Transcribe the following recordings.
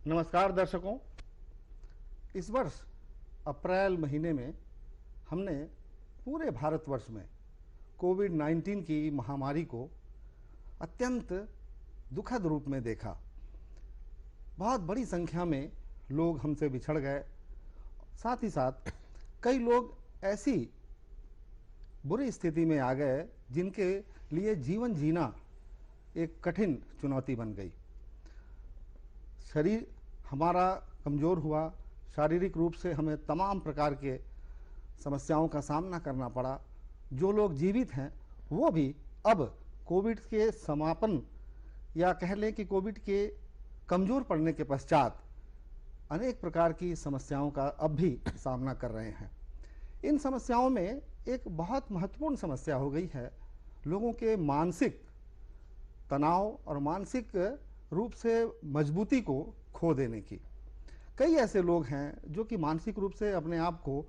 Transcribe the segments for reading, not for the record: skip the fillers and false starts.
नमस्कार दर्शकों। इस वर्ष अप्रैल महीने में हमने पूरे भारतवर्ष में कोविड-19 की महामारी को अत्यंत दुखद रूप में देखा। बहुत बड़ी संख्या में लोग हमसे बिछड़ गए। साथ ही साथ कई लोग ऐसी बुरी स्थिति में आ गए जिनके लिए जीवन जीना एक कठिन चुनौती बन गई। शरीर हमारा कमज़ोर हुआ, शारीरिक रूप से हमें तमाम प्रकार के समस्याओं का सामना करना पड़ा। जो लोग जीवित हैं वो भी अब कोविड के समापन या कह लें कि कोविड के कमज़ोर पड़ने के पश्चात अनेक प्रकार की समस्याओं का अब भी सामना कर रहे हैं। इन समस्याओं में एक बहुत महत्वपूर्ण समस्या हो गई है लोगों के मानसिक तनाव और मानसिक रूप से मजबूती को खो देने की। कई ऐसे लोग हैं जो कि मानसिक रूप से अपने आप को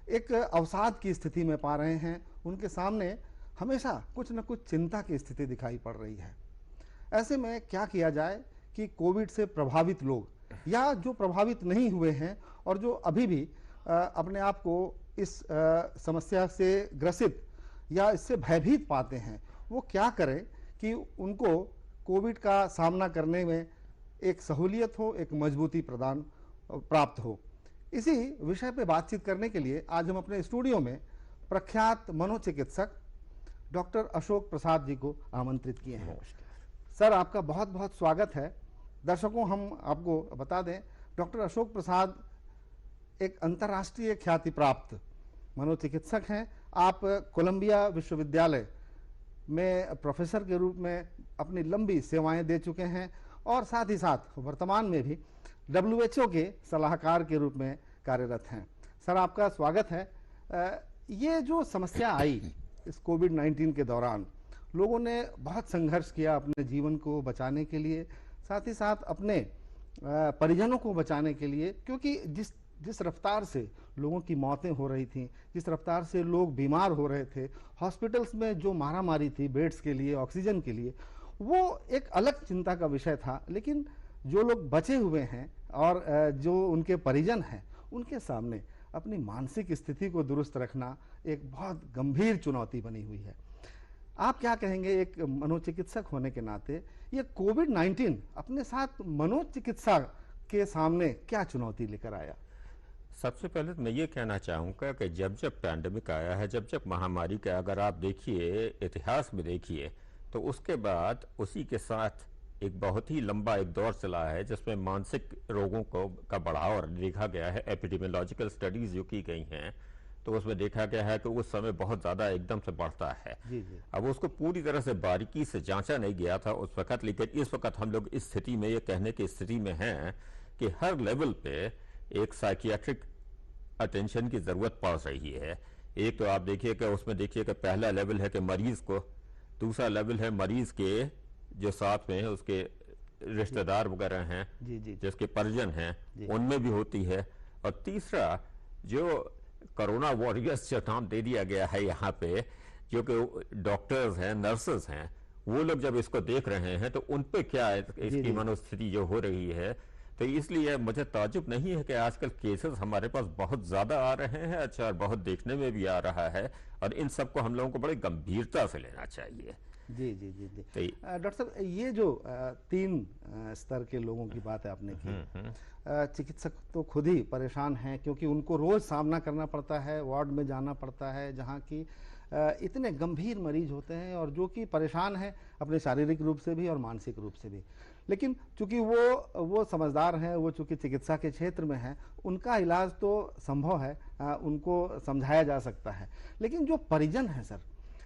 एक अवसाद की स्थिति में पा रहे हैं। उनके सामने हमेशा कुछ न कुछ चिंता की स्थिति दिखाई पड़ रही है। ऐसे में क्या किया जाए कि कोविड से प्रभावित लोग या जो प्रभावित नहीं हुए हैं और जो अभी भी अपने आप को इस समस्या से ग्रसित या इससे भयभीत पाते हैं, वो क्या करें कि उनको कोविड का सामना करने में एक सहूलियत हो, एक मजबूती प्रदान प्राप्त हो। इसी विषय पे बातचीत करने के लिए आज हम अपने स्टूडियो में प्रख्यात मनोचिकित्सक डॉक्टर अशोक प्रसाद जी को आमंत्रित किए हैं। सर, आपका बहुत बहुत स्वागत है। दर्शकों, हम आपको बता दें, डॉक्टर अशोक प्रसाद एक अंतर्राष्ट्रीय ख्याति प्राप्त मनोचिकित्सक हैं। आप कोलंबिया विश्वविद्यालय में प्रोफेसर के रूप में अपनी लंबी सेवाएं दे चुके हैं और साथ ही साथ वर्तमान में भी WHO के सलाहकार के रूप में कार्यरत हैं। सर, आपका स्वागत है। ये जो समस्या आई इस कोविड-19 के दौरान, लोगों ने बहुत संघर्ष किया अपने जीवन को बचाने के लिए, साथ ही साथ अपने परिजनों को बचाने के लिए, क्योंकि जिस रफ्तार से लोगों की मौतें हो रही थीं, जिस रफ्तार से लोग बीमार हो रहे थे, हॉस्पिटल्स में जो मारामारी थी बेड्स के लिए, ऑक्सीजन के लिए, वो एक अलग चिंता का विषय था। लेकिन जो लोग बचे हुए हैं और जो उनके परिजन हैं, उनके सामने अपनी मानसिक स्थिति को दुरुस्त रखना एक बहुत गंभीर चुनौती बनी हुई है। आप क्या कहेंगे एक मनोचिकित्सक होने के नाते, ये कोविड-19 अपने साथ मनोचिकित्सा के सामने क्या चुनौती लेकर आया? सबसे पहले तो मैं ये कहना चाहूँगा कि जब जब पैंडेमिक आया है, जब जब महामारी का अगर आप देखिए, इतिहास में देखिए, तो उसके बाद उसी के साथ एक बहुत ही लंबा एक दौर चला है जिसमें मानसिक रोगों का बढ़ाव देखा गया है। एपिडेमियोलॉजिकल स्टडीज जो की गई हैं तो उसमें देखा गया है कि उस समय बहुत ज़्यादा एकदम से बढ़ता है। जी जी। अब उसको पूरी तरह से बारीकी से जांचा नहीं गया था उस वक्त, लेकिन इस वक्त हम लोग इस स्थिति में ये कहने की स्थिति में हैं कि हर लेवल पे एक साइकियाट्रिक अटेंशन की ज़रूरत पड़ रही है। एक तो आप देखिए कि उसमें देखिए कि पहला लेवल है कि मरीज को, दूसरा लेवल है मरीज के जो साथ में उसके रिश्तेदार वगैरह हैं, जिसके परिजन हैं, उनमें भी होती है, और तीसरा जो कोरोना वॉरियर्स जो नाम दे दिया गया है यहाँ पे, जो कि डॉक्टर्स हैं, नर्सेस हैं, वो लोग जब इसको देख रहे हैं तो उन पे क्या इसकी मनोस्थिति जो हो रही है। तो इसलिए मुझे ताज्जुब नहीं है कि आजकल केसेस हमारे पास बहुत ज्यादा आ रहे हैं, अच्छा, और बहुत देखने में भी आ रहा है, और इन सबको हम लोगों को बड़ी गंभीरता से लेना चाहिए। जी जी जी जी। डॉक्टर साहब, ये जो 3 स्तर के लोगों की बात है आपने की, चिकित्सक तो खुद ही परेशान हैं क्योंकि उनको रोज सामना करना पड़ता है, वार्ड में जाना पड़ता है जहाँ की इतने गंभीर मरीज होते हैं और जो कि परेशान हैं अपने शारीरिक रूप से भी और मानसिक रूप से भी। लेकिन चूंकि वो समझदार हैं, वो चूंकि चिकित्सा के क्षेत्र में हैं, उनका इलाज तो संभव है, उनको समझाया जा सकता है। लेकिन जो परिजन हैं सर,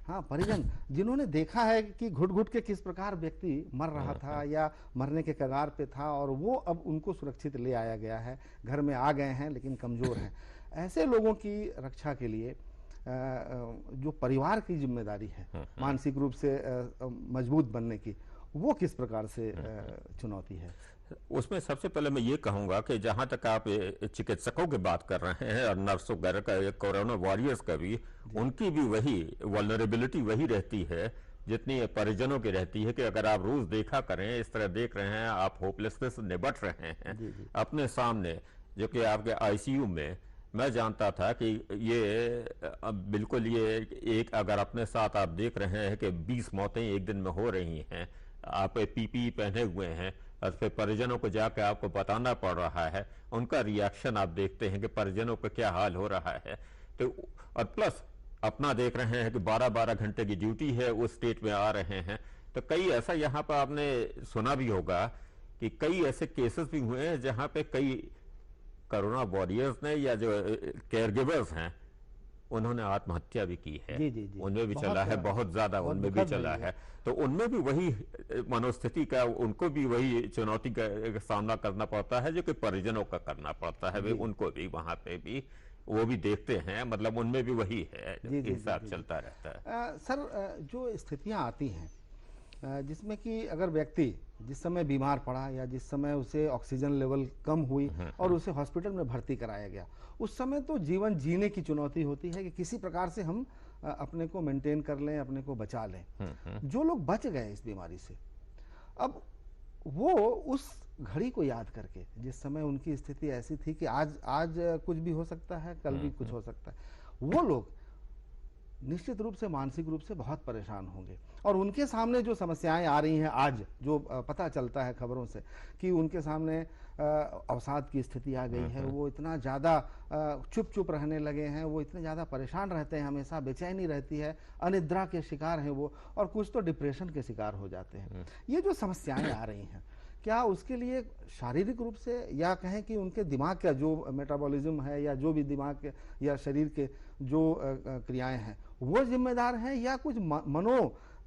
हाँ, परिजन जिन्होंने देखा है कि घुट घुट के किस प्रकार व्यक्ति मर रहा था या मरने के कगार पे था, और वो अब उनको सुरक्षित ले आया गया है, घर में आ गए हैं लेकिन कमजोर हैं, ऐसे लोगों की रक्षा के लिए जो परिवार की जिम्मेदारी है मानसिक रूप से मजबूत बनने की, वो किस प्रकार से चुनौती है? उसमें सबसे पहले मैं ये कहूंगा कि जहां तक आप चिकित्सकों की बात कर रहे हैं और नर्सों वगैरह का, कोरोना वॉरियर्स का भी, उनकी भी वही वल्नरेबिलिटी वही रहती है जितनी परिजनों की रहती है कि अगर आप रोज देखा करें, इस तरह देख रहे हैं, आप होपलेसनेस से निपट रहे हैं जी जी अपने सामने, जो कि आपके आईसीयू में, मैं जानता था कि ये अब बिल्कुल ये एक, अगर अपने साथ आप देख रहे हैं कि 20 मौतें एक दिन में हो रही हैं, आप पीपीई पहने हुए हैं और फिर परिजनों को जाकर आपको बताना पड़ रहा है, उनका रिएक्शन आप देखते हैं कि परिजनों का क्या हाल हो रहा है। तो और प्लस अपना देख रहे हैं कि 12-12 घंटे की ड्यूटी है, उस स्टेट में आ रहे हैं। तो कई ऐसा यहाँ पर आपने सुना भी होगा कि कई ऐसे केसेस भी हुए हैं जहाँ पे कई कोरोना वॉरियर्स ने या जो केयर गिवर्स हैं उन्होंने आत्महत्या भी की है। जी जी जी उनमें भी बहुत चला है, बहुत ज्यादा बहुत उनमें भी दुखद चला ये। है। तो उनमें भी वही मनोस्थिति का, उनको भी वही चुनौती का सामना करना पड़ता है जो कि परिजनों का करना पड़ता है। वे जी उनको भी वहां पे भी वो भी देखते हैं, मतलब उनमें भी वही है, जी जी जी हिसाब जी जी। चलता रहता है। सर, जो स्थितियां आती हैं जिसमें कि अगर व्यक्ति जिस समय बीमार पड़ा या जिस समय उसे ऑक्सीजन लेवल कम हुई और उसे हॉस्पिटल में भर्ती कराया गया, उस समय तो जीवन जीने की चुनौती होती है कि किसी प्रकार से हम अपने को मेंटेन कर लें, अपने को बचा लें। जो लोग बच गए इस बीमारी से, अब वो उस घड़ी को याद करके, जिस समय उनकी स्थिति ऐसी थी कि आज आज कुछ भी हो सकता है, कल भी कुछ हो सकता है, वो लोग निश्चित रूप से मानसिक रूप से बहुत परेशान होंगे। और उनके सामने जो समस्याएं आ रही हैं आज, जो पता चलता है खबरों से कि उनके सामने अवसाद की स्थिति आ गई है, वो इतना ज़्यादा चुप चुप रहने लगे हैं, वो इतने ज़्यादा परेशान रहते हैं, हमेशा बेचैनी रहती है, अनिद्रा के शिकार हैं वो, और कुछ तो डिप्रेशन के शिकार हो जाते हैं। ये जो समस्याएं आ रही हैं, क्या उसके लिए शारीरिक रूप से, या कहें कि उनके दिमाग का जो मेटाबॉलिज्म है, या जो भी दिमाग के या शरीर के जो क्रियाएं हैं, वो जिम्मेदार हैं, या कुछ मनो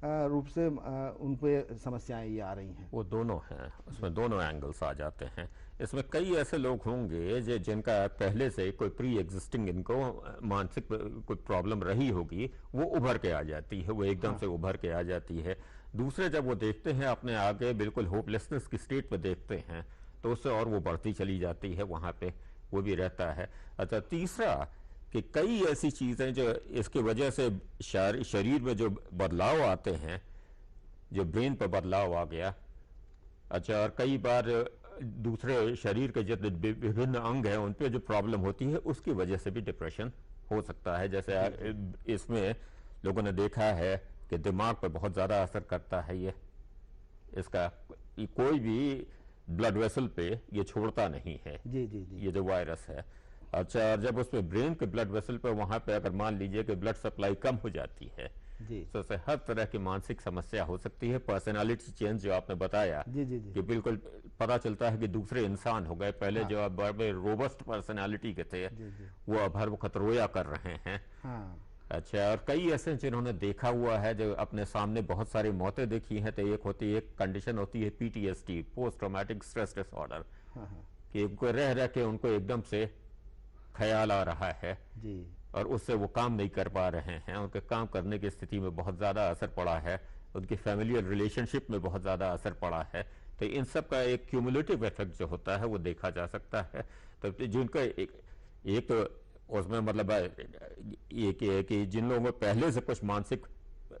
रूप से उन पे समस्याएं ये आ रही हैं? वो दोनों हैं, उसमें दोनों एंगल्स आ जाते हैं। इसमें कई ऐसे लोग होंगे जिनका पहले से कोई प्री एग्जिस्टिंग इनको मानसिक कोई प्रॉब्लम रही होगी, वो उभर के आ जाती है, वो एकदम से उभर के आ जाती है। दूसरे जब वो देखते हैं अपने आगे बिल्कुल होपलेसनेस की स्टेट में देखते हैं, तो उससे और वो बढ़ती चली जाती है, वहाँ पे वो भी रहता है। अच्छा, तीसरा कि कई ऐसी चीज़ें जो इसकी वजह से शरीर में जो बदलाव आते हैं, जो ब्रेन पर बदलाव आ गया। अच्छा, और कई बार दूसरे शरीर के जितने विभिन्न अंग हैं उन पे जो प्रॉब्लम होती है, उसकी वजह से भी डिप्रेशन हो सकता है। जैसे इसमें लोगों ने देखा है कि दिमाग पर बहुत ज़्यादा असर करता है ये, इसका कोई भी ब्लड वेसल पे ये छोड़ता नहीं है। जी जी जी ये जो वायरस है। अच्छा, और जब उसमें ब्रेन के ब्लड वेसल पे, वहां पे अगर मान लीजिए कि ब्लड सप्लाई कम हो जाती है, जी तो उससे हर तरह की मानसिक समस्या हो सकती है। पर्सनालिटी चेंज जो आपने बताया जी जी जी कि बिल्कुल पता चलता है कि दूसरे इंसान हो गए। पहले जो आप बड़े रोबस्ट पर्सनालिटी के थे, जी जी वो अब हर वक्त रोया कर रहे हैं। हाँ अच्छा, और कई ऐसे जिन्होंने देखा हुआ है, जो अपने सामने बहुत सारी मौतें देखी हैं। तो एक कंडीशन होती है PTSD, post traumatic stress disorder, हाँ हाँ कि उनको रह रह के उनको एकदम से ख्याल आ रहा है जी और उससे वो काम नहीं कर पा रहे हैं, उनके काम करने की स्थिति में बहुत ज़्यादा असर पड़ा है, उनकी फैमिलियल रिलेशनशिप में बहुत ज़्यादा असर पड़ा है। तो इन सब का एक क्यूमुलेटिव इफेक्ट जो होता है वो देखा जा सकता है। तो जिनका एक तो उसमें मतलब ये कि जिन लोगों को पहले से कुछ मानसिक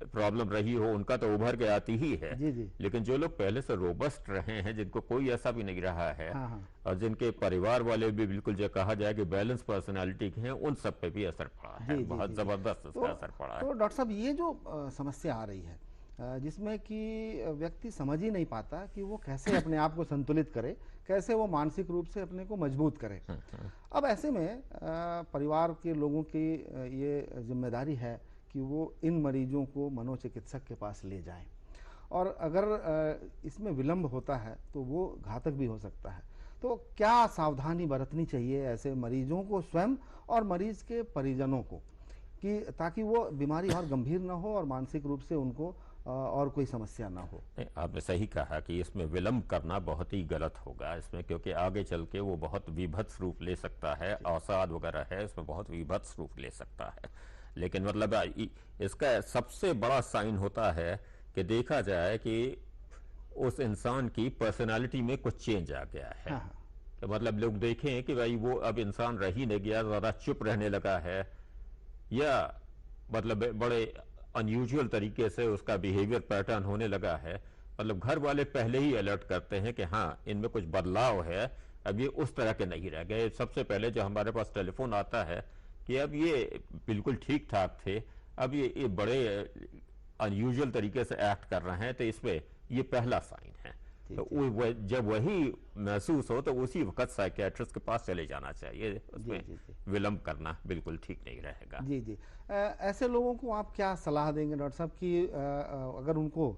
प्रॉब्लम रही हो, उनका तो उभर के आती ही है। जी जी लेकिन जो लोग पहले से रोबस्ट रहे हैं, जिनको कोई ऐसा भी नहीं रहा है, हाँ हाँ और जिनके परिवार वाले भी बिल्कुल जो कहा जाए कि बैलेंस पर्सनालिटी के हैं, उन सब पे भी असर पड़ा है। जी जी बहुत जी जबरदस्त इसका असर पड़ा है। तो डॉक्टर साहब, ये जो समस्या आ रही है, जिसमें कि व्यक्ति समझ ही नहीं पाता कि वो कैसे अपने आप को संतुलित करे, कैसे वो मानसिक रूप से अपने को मजबूत करे। अब ऐसे में परिवार के लोगों की ये जिम्मेदारी है कि वो इन मरीजों को मनोचिकित्सक के पास ले जाएं, और अगर इसमें विलंब होता है तो वो घातक भी हो सकता है। तो क्या सावधानी बरतनी चाहिए ऐसे मरीजों को स्वयं और मरीज के परिजनों को, कि ताकि वो बीमारी और गंभीर ना हो और मानसिक रूप से उनको और कोई समस्या ना हो? नहीं, आपने सही कहा कि इसमें विलंब करना बहुत ही गलत होगा इसमें, क्योंकि आगे चल के वो बहुत विभत्स रूप ले सकता है। अवसाद वगैरह है, इसमें बहुत विभत्स रूप ले सकता है। लेकिन मतलब इसका सबसे बड़ा साइन होता है कि देखा जाए कि उस इंसान की पर्सनालिटी में कुछ चेंज आ गया है। हाँ हाँ कि मतलब लोग देखें कि भाई वो अब इंसान रह ही नहीं गया, ज़्यादा चुप रहने लगा है, या मतलब बड़े अनयूजुअल तरीके से उसका बिहेवियर पैटर्न होने लगा है, मतलब घर वाले पहले ही अलर्ट करते हैं कि हाँ इनमें कुछ बदलाव है, अब ये उस तरह के नहीं रह गए। सबसे पहले जो हमारे पास टेलीफोन आता है कि अब ये बिल्कुल ठीक ठाक थे, अब ये बड़े अनयूजुअल तरीके से एक्ट कर रहे हैं, तो इसमें ये पहला साइन है। जी, तो जब वही महसूस हो तो उसी वक्त साइकियाट्रिस्ट के पास चले जाना चाहिए, उसमें जी, जी। विलंब करना बिल्कुल ठीक नहीं रहेगा। जी, जी। ऐसे लोगों को आप क्या सलाह देंगे डॉक्टर साहब कि अगर उनको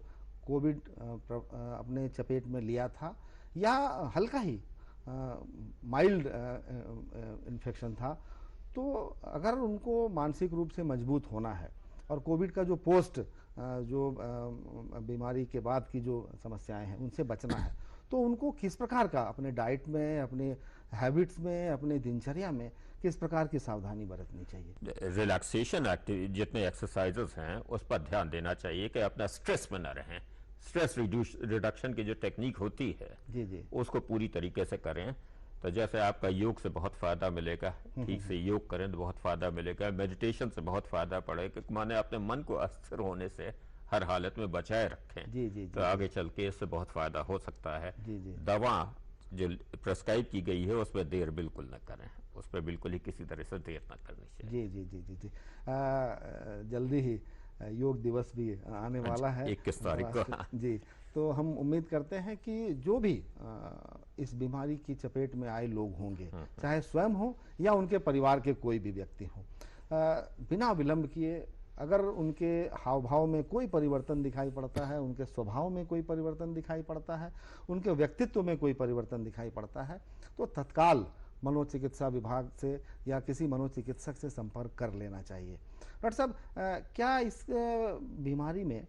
कोविड अपने चपेट में लिया था या हल्का ही माइल्ड इन्फेक्शन था, तो अगर उनको मानसिक रूप से मजबूत होना है और कोविड का जो पोस्ट जो बीमारी के बाद की जो समस्याएं हैं उनसे बचना है, तो उनको किस प्रकार का अपने डाइट में, अपने हैबिट्स में, अपने दिनचर्या में किस प्रकार की सावधानी बरतनी चाहिए? रिलैक्सेशन एक्टिव जितने एक्सरसाइजेस हैं उस पर ध्यान देना चाहिए कि अपना स्ट्रेस में न रहें। स्ट्रेस रिडक्शन की जो टेक्निक होती है जी, जी। उसको पूरी तरीके से करें। तो जैसे आपका योग से बहुत फायदा मिलेगा, ठीक से योग करें तो बहुत फायदा मिलेगा। मेडिटेशन से बहुत फायदा पड़ेगा, माने अपने मन को अस्थिर होने से हर हालत में बचाए रखें। जी, जी, तो जी, आगे चल के इससे बहुत फायदा हो सकता है। जी, जी। दवा जो प्रेस्क्राइब की गई है उस पर देर बिल्कुल न करें, उस पर बिल्कुल ही किसी तरह से देर न करनी चाहिए। जी, जी, जी, जी, जी। जल्दी ही योग दिवस भी आने हाँ जी, वाला है 21 तारीख को। हाँ। जी, तो हम उम्मीद करते हैं कि जो भी इस बीमारी की चपेट में आए लोग होंगे, चाहे स्वयं हो या उनके परिवार के कोई भी व्यक्ति हो, बिना विलंब किए अगर उनके हाव भाव में कोई परिवर्तन दिखाई पड़ता है, उनके स्वभाव में कोई परिवर्तन दिखाई पड़ता है, उनके व्यक्तित्व में कोई परिवर्तन दिखाई पड़ता है, तो तत्काल मनोचिकित्सा विभाग से या किसी मनोचिकित्सक से संपर्क कर लेना चाहिए। डॉक्टर साहब, क्या इस बीमारी में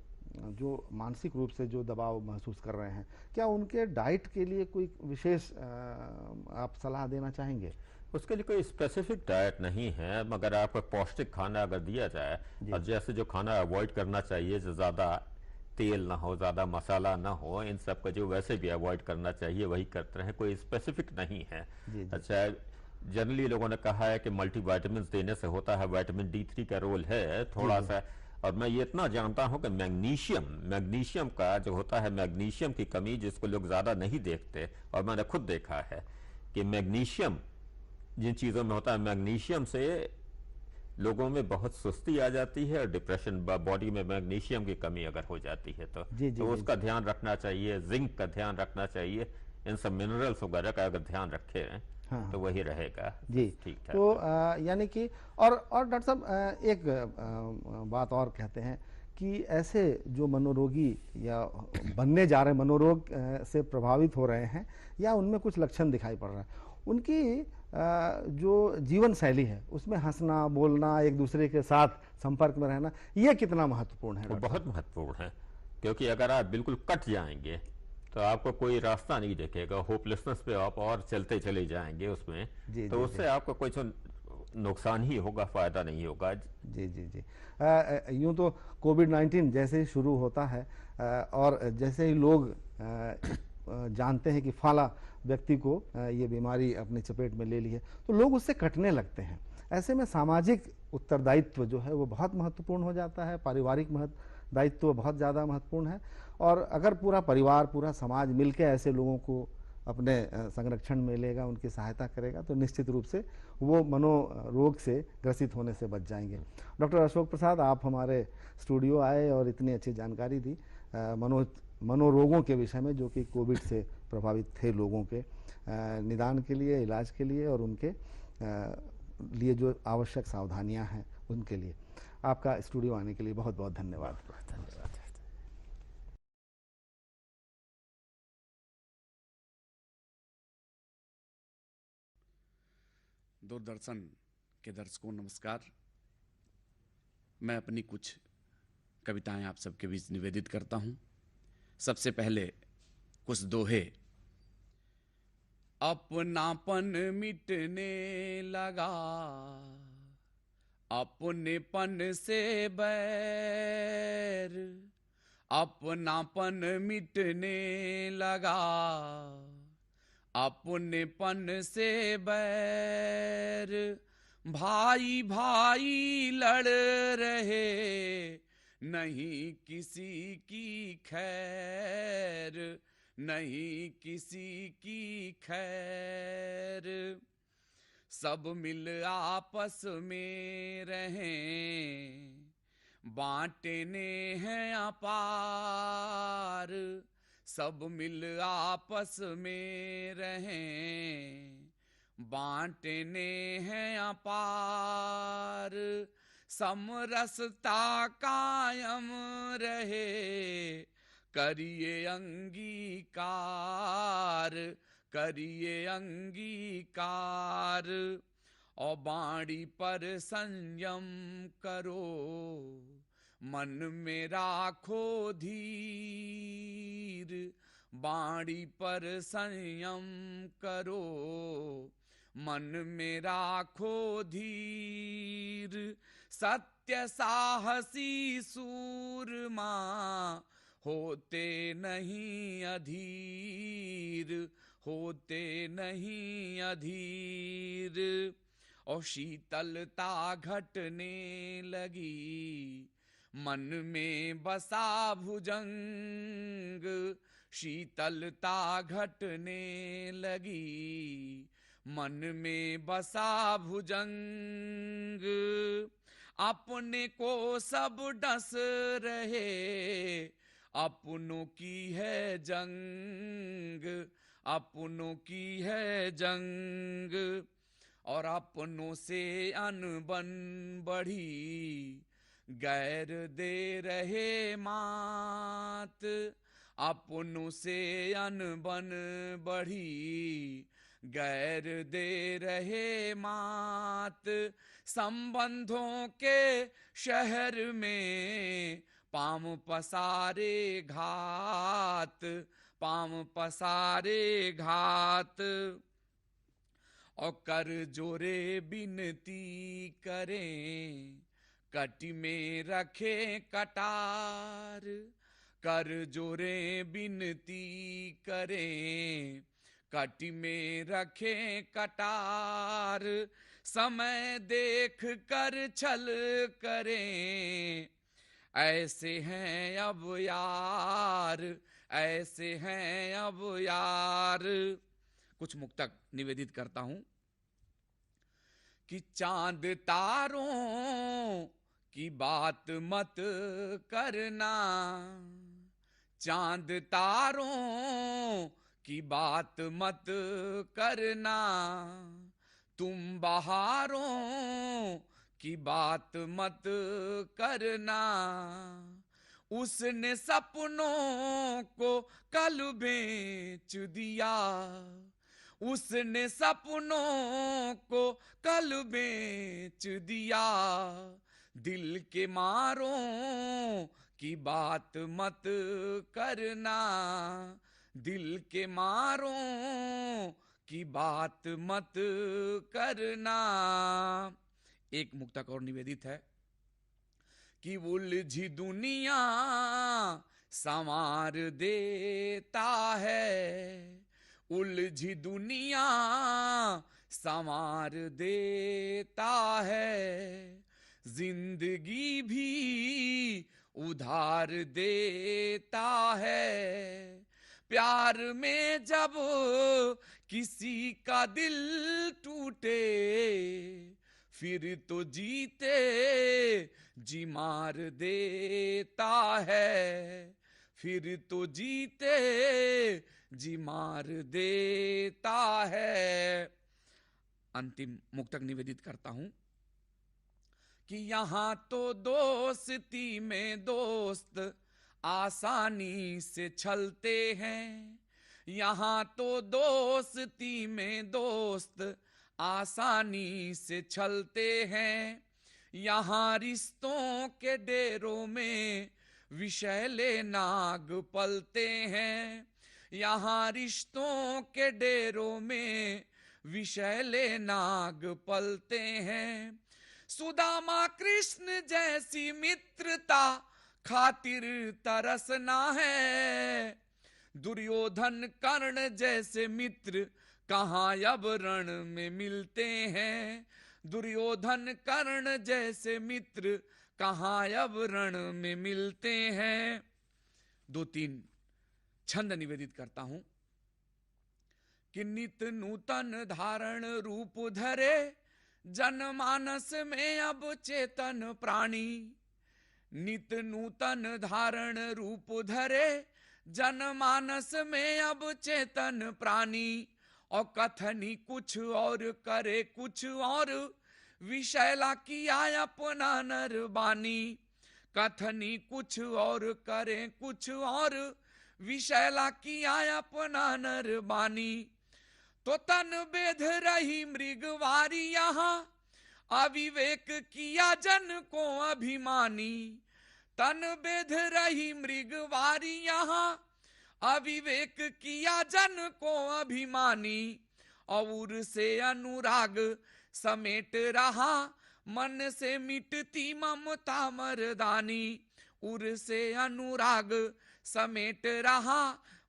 जो मानसिक रूप से जो दबाव महसूस कर रहे हैं, क्या उनके डाइट के लिए कोई विशेष आप सलाह देना चाहेंगे? उसके लिए कोई स्पेसिफिक डाइट नहीं है, मगर आपको पौष्टिक खाना अगर दिया जाए, और जैसे जो खाना अवॉइड करना चाहिए, जो ज़्यादा तेल ना हो, ज़्यादा मसाला ना हो, इन सब का जो वैसे भी अवॉइड करना चाहिए वही करते हैं, कोई स्पेसिफिक नहीं है। जी, जी। अच्छा, जनरली लोगों ने कहा है कि मल्टीविटामिन देने से होता है, विटामिन D3 का रोल है थोड़ा सा। और मैं ये इतना जानता हूं कि मैग्नीशियम का जो होता है, मैग्नीशियम की कमी जिसको लोग ज़्यादा नहीं देखते, और मैंने खुद देखा है कि मैग्नीशियम जिन चीज़ों में होता है, मैग्नीशियम से लोगों में बहुत सुस्ती आ जाती है, और डिप्रेशन, बॉडी में मैग्नीशियम की कमी अगर हो जाती है तो जी, जी, तो जी। उसका ध्यान रखना चाहिए। जिंक का ध्यान रखना चाहिए। इन सब मिनरल्स वगैरह का अगर ध्यान रखे हाँ, तो वही रहेगा जी। ठीक ठाक। तो यानी कि और डॉक्टर साहब, एक बात और कहते हैं कि ऐसे जो मनोरोगी या बनने जा रहे मनोरोग से प्रभावित हो रहे हैं या उनमें कुछ लक्षण दिखाई पड़ रहा है, उनकी जो जीवन शैली है उसमें हंसना, बोलना, एक दूसरे के साथ संपर्क में रहना, ये कितना महत्वपूर्ण है वो डॉक्टर बहुत महत्वपूर्ण है, क्योंकि अगर आप बिल्कुल कट जाएंगे तो आपको कोई रास्ता नहीं दिखेगा, होपलेसनेस पे आप और चलते चले जाएंगे उसमें, जी, तो जी, उससे आपको कोई नुकसान ही होगा, फायदा नहीं होगा। जी, जी, जी। यूँ तो कोविड-19 जैसे ही शुरू होता है और जैसे ही लोग जानते हैं कि फला व्यक्ति को ये बीमारी अपनी चपेट में ले ली है, तो लोग उससे कटने लगते हैं। ऐसे में सामाजिक उत्तरदायित्व जो है वो बहुत महत्वपूर्ण हो जाता है, पारिवारिक दायित्व बहुत ज़्यादा महत्वपूर्ण है, और अगर पूरा परिवार, पूरा समाज मिलकर ऐसे लोगों को अपने संरक्षण में लेगा, उनकी सहायता करेगा, तो निश्चित रूप से वो मनोरोग से ग्रसित होने से बच जाएंगे। डॉक्टर अशोक प्रसाद, आप हमारे स्टूडियो आए और इतनी अच्छी जानकारी दी मनोरोगों के विषय में, जो कि कोविड से प्रभावित थे लोगों के निदान के लिए, इलाज के लिए और उनके लिए जो आवश्यक सावधानियां हैं उनके लिए। आपका स्टूडियो आने के लिए बहुत बहुत धन्यवाद। धन्यवाद। दूरदर्शन के दर्शकों नमस्कार। मैं अपनी कुछ कविताएं आप सबके बीच निवेदित करता हूं। सबसे पहले कुछ दोहे। अपनापन मिटने लगा, अपनेपन से बैर, अपनापन मिटने लगा, अपनेपन से बैर, भाई भाई लड़ रहे, नहीं किसी की खैर, नहीं किसी की खैर। सब मिल आपस में रहें, बांटने हैं अपार। सब मिल आपस में रहें, बांटने हैं अपार। समरसता कायम रहे, करिए अंगीकार, करिए अंगीकार। और बाणी पर संयम करो, मन में राखो धीर। बाणी पर संयम करो, मन में राखो धीर। सत्य साहसी सूरमा, होते नहीं अधीर, होते नहीं अधीर। और शीतलता घटने लगी, मन में बसा भुजंग। शीतलता घटने लगी, मन में बसा भुजंग। अपने को सब डस रहे, अपनों की है जंग, अपनों की है जंग। और अपनों से अनबन बढ़ी, गैर दे रहे मात। अपनों से अनबन बढ़ी, गैर दे रहे मात। संबंधों के शहर में पाम पसारे घात, पाम पसारे घात। और कर जोरे बिनती करें, कटी में रखे कटार। कर जोरे बिनती करें, कटी में रखे कटार। समय देख कर छल करें, ऐसे हैं अब यार, ऐसे हैं अब यार। कुछ मुक्तक निवेदित करता हूं कि चांद तारों की बात मत करना, चांद तारों की बात मत करना। तुम बहारों की बात मत करना। उसने सपनों को कल बेच दिया, उसने सपनों को कल बेच दिया। दिल के मारों की बात मत करना, दिल के मारों की बात मत करना। एक मुक्तक और निवेदित है कि उलझी दुनिया संवार देता है, उलझी दुनिया संवार देता है। जिंदगी भी उधार देता है। प्यार में जब किसी का दिल टूटे, फिर तो जीते जी मार देता है, फिर तो जीते जी मार देता है। अंतिम मुक्तक निवेदित करता हूं कि यहां तो दोस्ती में दोस्त आसानी से छलते हैं, यहां तो दोस्ती में दोस्त आसानी से छलते हैं। यहां रिश्तों के डेरों में विषैले नाग पलते हैं, यहां रिश्तों के डेरों में विषैले नाग पलते हैं। सुदामा कृष्ण जैसी मित्रता खातिर तरसना है, दुर्योधन कर्ण जैसे मित्र कहाँ अब रण में मिलते हैं। दुर्योधन कर्ण जैसे मित्र कहाँ अब रण में मिलते हैं। 2-3 छंद निवेदित करता हूं कि नित नूतन धारण रूप धरे जनमानस में अब चेतन प्राणी। नित नूतन धारण रूप धरे जनमानस में अब चेतन प्राणी। और कथनी कुछ और करे कुछ और विषैला किया अपना नरबानी। कथनी कुछ और करे कुछ और विषैला किया अपना नरबानी। तो तन बेध रही मृगवारी यहाँ अविवेक किया जन को अभिमानी। तन बेध रही मृगवारी यहाँ अविवेक किया जन को अभिमानी। और से अनुराग समेट रहा मन से मिटती ममता मर्दानी। उर से अनुराग समेट रहा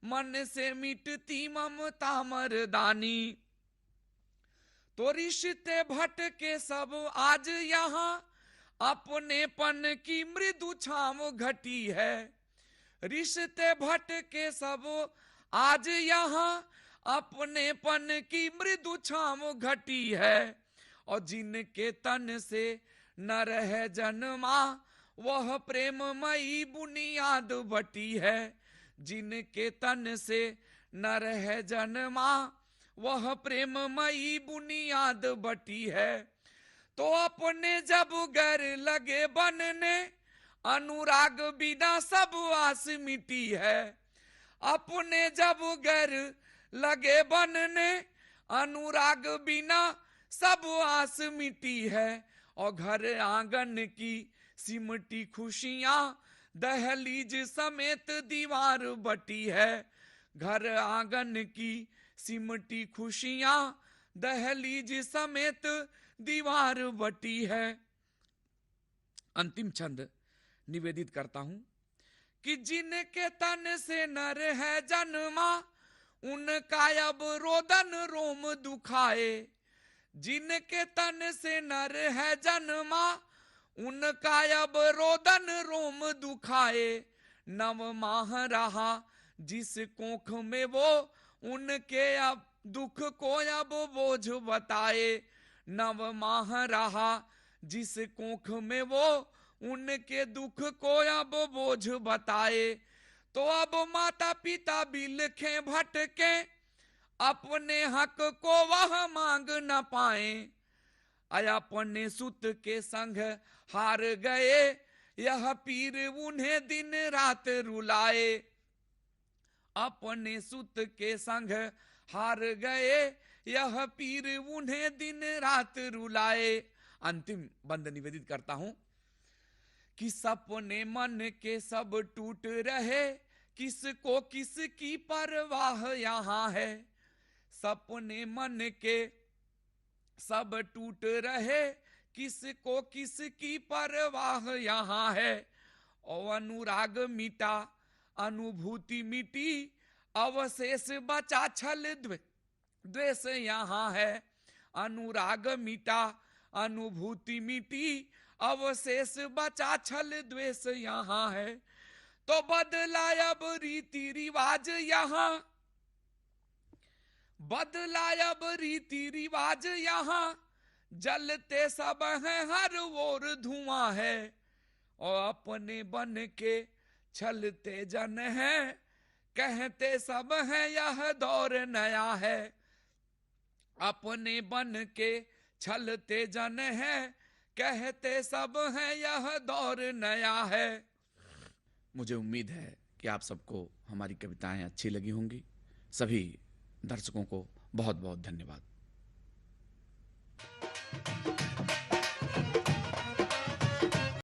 मन से मिटती ममता मर्दानी। तो रिश्ते भटके सब आज यहाँ अपनेपन की मृदु छाव घटी है। रिश्ते भटके सब आज यहाँ अपनेपन की मृदु छाव घटी है। और जिनके तन से न रह जन्मा वह प्रेममयी बुनियाद बटी है। जिनके तन से न रह जन्मा वह प्रेममयी बुनियाद बटी है। तो अपने जब घर लगे बनने अनुराग बिना सब आस मिटी है। अपने जब घर लगे बनने अनुराग बिना सब आस मिटी है। और घर आंगन की सिमटी खुशियां दहलीज समेत दीवार बटी है। घर आंगन की सिमटी खुशियां दहलीज समेत दीवार बटी है। अंतिम छंद निवेदित करता हूं कि जिनके तन से नर है जन्मा उनका अब रोदन रोम दुखाए। जिनके तन से नर है जन्मा उनका अब रोदन रोम दुखाए। नव माह रहा जिस कोख में वो उनके अब दुख को अब बोझ बताए। नव माह रहा जिस कोख में वो उनके दुख को अब बोझ बताए। तो अब माता पिता बिलखे भटके अपने हक को वह मांग न पाए। अपने सुत के संग हार गए यह पीर उन्हें दिन रात रुलाए। अपने सुत के संग हार गए यह पीर उन्हें दिन रात रुलाए। अंतिम बंद निवेदित करता हूं कि सपने मन के सब टूट रहे किसको किसकी परवाह यहाँ है। सपने मन के सब टूट रहे किसको किसकी परवाह यहाँ है। और अनुराग मिटा अनुभूति मिटी अवशेष बचा छल द्वेष यहाँ है। अनुराग मिटा अनुभूति मिटी अवशेष बचा छल द्वेष यहाँ है। तो बदला अब रीति रिवाज यहाँ बदला अब रीति रिवाज यहाँ जलते सब हैं हर ओर धुआं है। और अपने बन के छलते जन हैं कहते सब हैं यह दौर नया है। अपने बन के छलते जन हैं कहते सब हैं यह दौर नया है। मुझे उम्मीद है कि आप सबको हमारी कविताएं अच्छी लगी होंगी। सभी दर्शकों को बहुत बहुत धन्यवाद।